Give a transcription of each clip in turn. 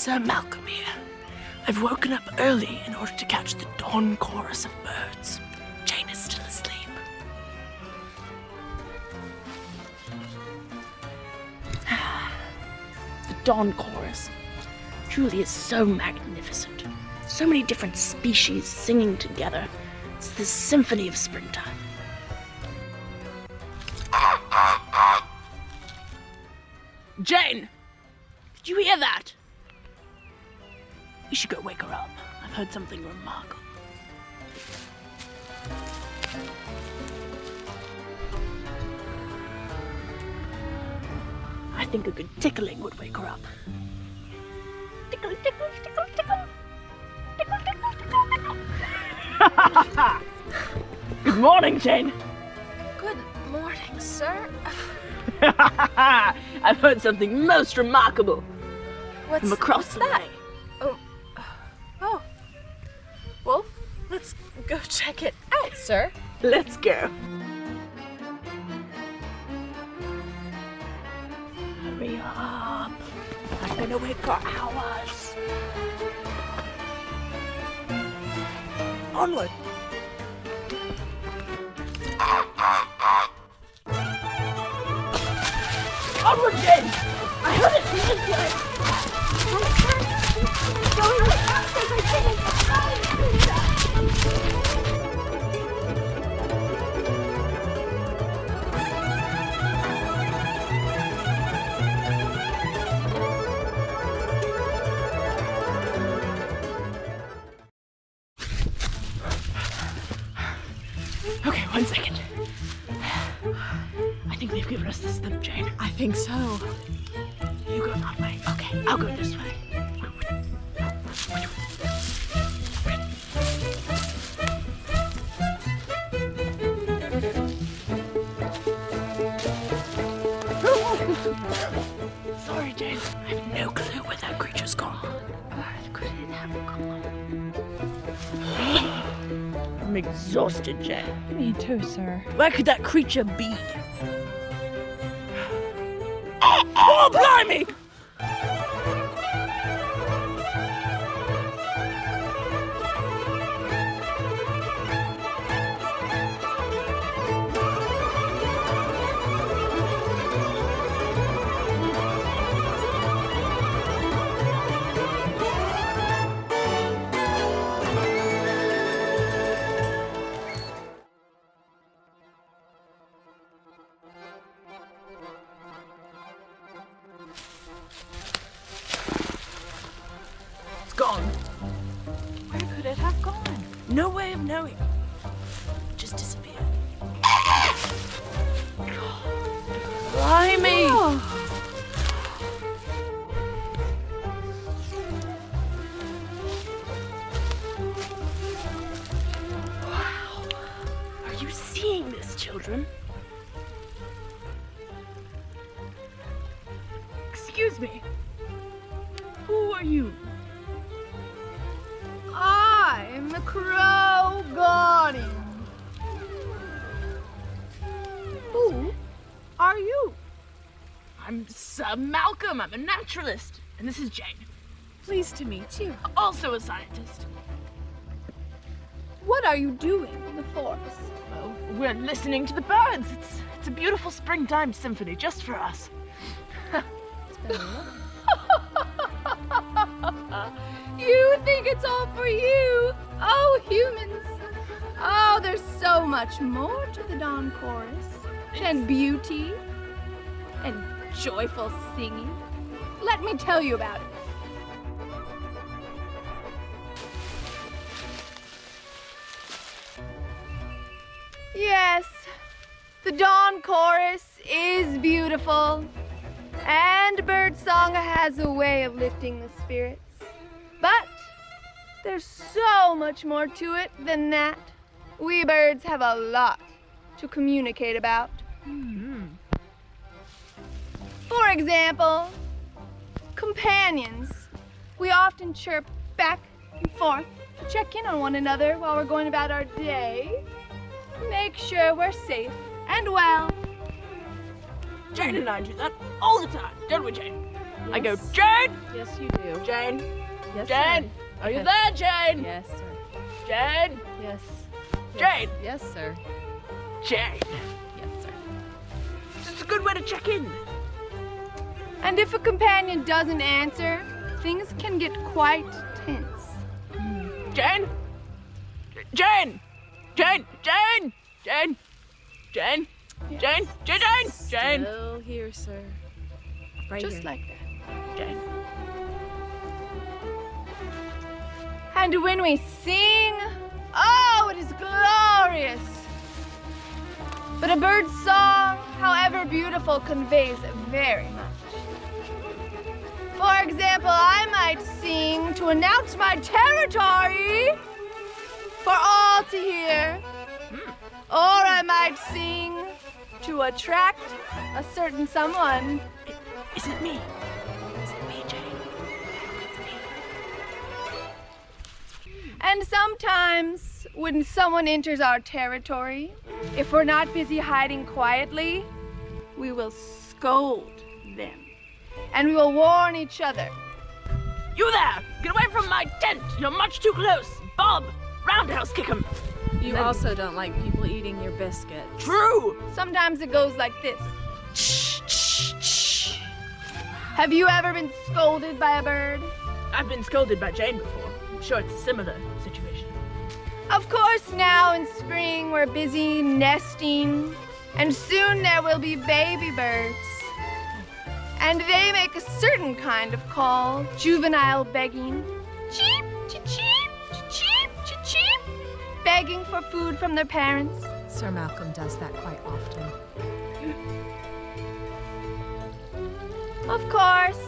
Sir Malcolm here. I've woken up early in order to catch the dawn chorus of birds. Jane is still asleep. The dawn chorus truly is so magnificent. So many different species singing together. It's the symphony of springtime. Jane! Did you hear that? We should go wake her up. I've heard something remarkable. I think a good tickling would wake her up. Tickle, tickle, tickle, tickle. Tickle, tickle, tickle, tickle. Good morning, Jane. Good morning, sir. I've heard something most remarkable. From across the that? way. Oh. Well, let's go check it out, sir. Let's go. Hurry up. I'm gonna wait for hours. Onward. Onward, Jane! I heard it from this way. Going as fast as I Okay, 1 second. I think they've given us the slip, Jane. I think so. You go that way. Okay, I'll go this way. Sorry, Jane. I have no clue where that creature's gone. Where could it have gone? I'm exhausted, Jane. Me too, sir. Where could that creature be? Oh, blimey! Gone. Where could it have gone? No way of knowing. It just disappeared. Blimey! Oh. Wow. Are you seeing this, children? Excuse me. Who are you? I'm the Crow Guardian. Who are you? I'm Sir Malcolm. I'm a naturalist. And this is Jane, Pleased to meet you. also a scientist. What are you doing in the forest? Well, we're listening to the birds. It's a beautiful springtime symphony just for us. You think it's all for you? Oh, humans. Oh, there's so much more to the dawn chorus. And beauty. And joyful singing. Let me tell you about it. Yes, the dawn chorus is beautiful. And birdsong has a way of lifting the spirits. But there's so much more to it than that. We birds have a lot to communicate about. For example, companions. We often chirp back and forth to check in on one another while we're going about our day. Make sure we're safe and well. Jane and I do that all the time, don't we, Jane? I go, Yes. Jane! Yes, you do. Jane! Yes, Jane! sir. Are you there, Jane? Yes, sir. Jane! Yes. Jane! Yes, sir. Jane! Yes, sir. It's a good way to check in. And if a companion doesn't answer, things can get quite tense. Jane? Jane! Jane! Jane! Jane! Jane! Yes. Jane! Jane! Jane! Still here, sir. Right Just here. like that. Jane. And when we sing, oh, it is glorious. But a bird's song, however beautiful, conveys very much. For example, I might sing to announce my territory for all to hear. Or I might sing to attract a certain someone. Is it me? Is it me, Jane? And sometimes, when someone enters our territory, if we're not busy hiding quietly, we will scold them. And we will warn each other. You there! Get away from my tent! You're much too close! Bob! Roundhouse kick him! You also don't like people eating your biscuits. True! Sometimes it goes like this. Have you ever been scolded by a bird? I've been scolded by Jane before. I'm sure it's a similar situation. Of course, now in spring we're busy nesting, and soon there will be baby birds. And they make a certain kind of call, juvenile begging. Cheep, cheep, cheep, cheep, begging for food from their parents. Sir Malcolm does that quite often. Of course,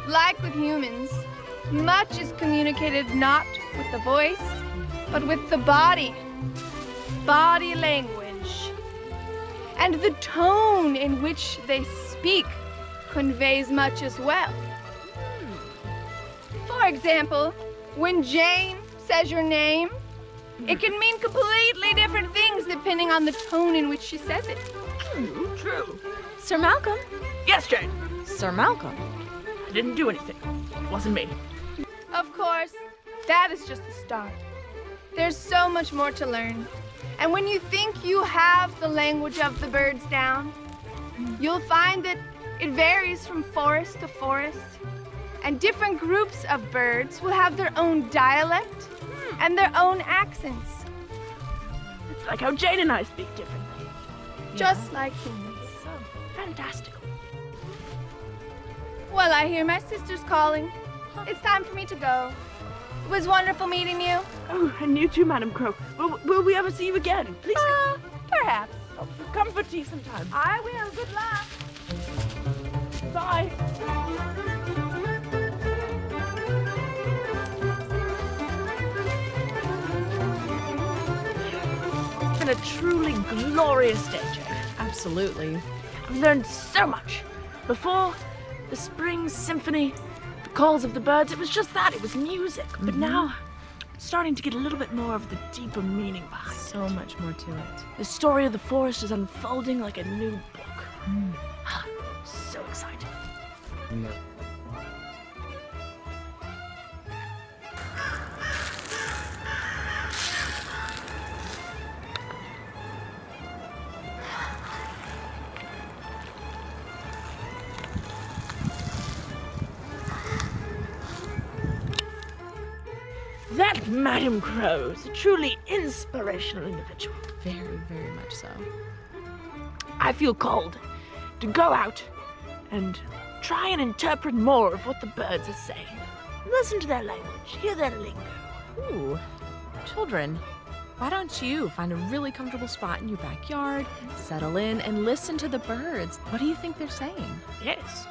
like with humans, much is communicated not with the voice, but with the body language. And the tone in which they speak conveys much as well. For example, when Jane says your name, it can mean completely different things depending on the tone in which she says it. True. Sir Malcolm? Yes, Jane. Sir Malcolm. I didn't do anything. It wasn't me. Of course, that is just the start. There's so much more to learn. And when you think you have the language of the birds down, you'll find that it varies from forest to forest. And different groups of birds will have their own dialect and their own accents, It's like how Jane and I speak differently. just like humans. So fantastical. Well, I hear my sister's calling. It's time for me to go. It was wonderful meeting you. Oh, and you too, Madam Crow. Will we ever see you again? Please Perhaps. come for tea sometime. I will. Good luck. Bye. It's been a truly glorious day, Jane. Absolutely. I've learned so much. Before, the spring symphony, the calls of the birds, it was just that. It was music. But now, it's starting to get a little bit more of the deeper meaning behind it. So much more to it. The story of the forest is unfolding like a new book. So exciting. That Madam Crow is a truly inspirational individual. Very, very much so. I feel called to go out and try and interpret more of what the birds are saying. Listen to their language, hear their lingo. Ooh. Children, why don't you find a really comfortable spot in your backyard, settle in, and listen to the birds? What do you think they're saying? Yes,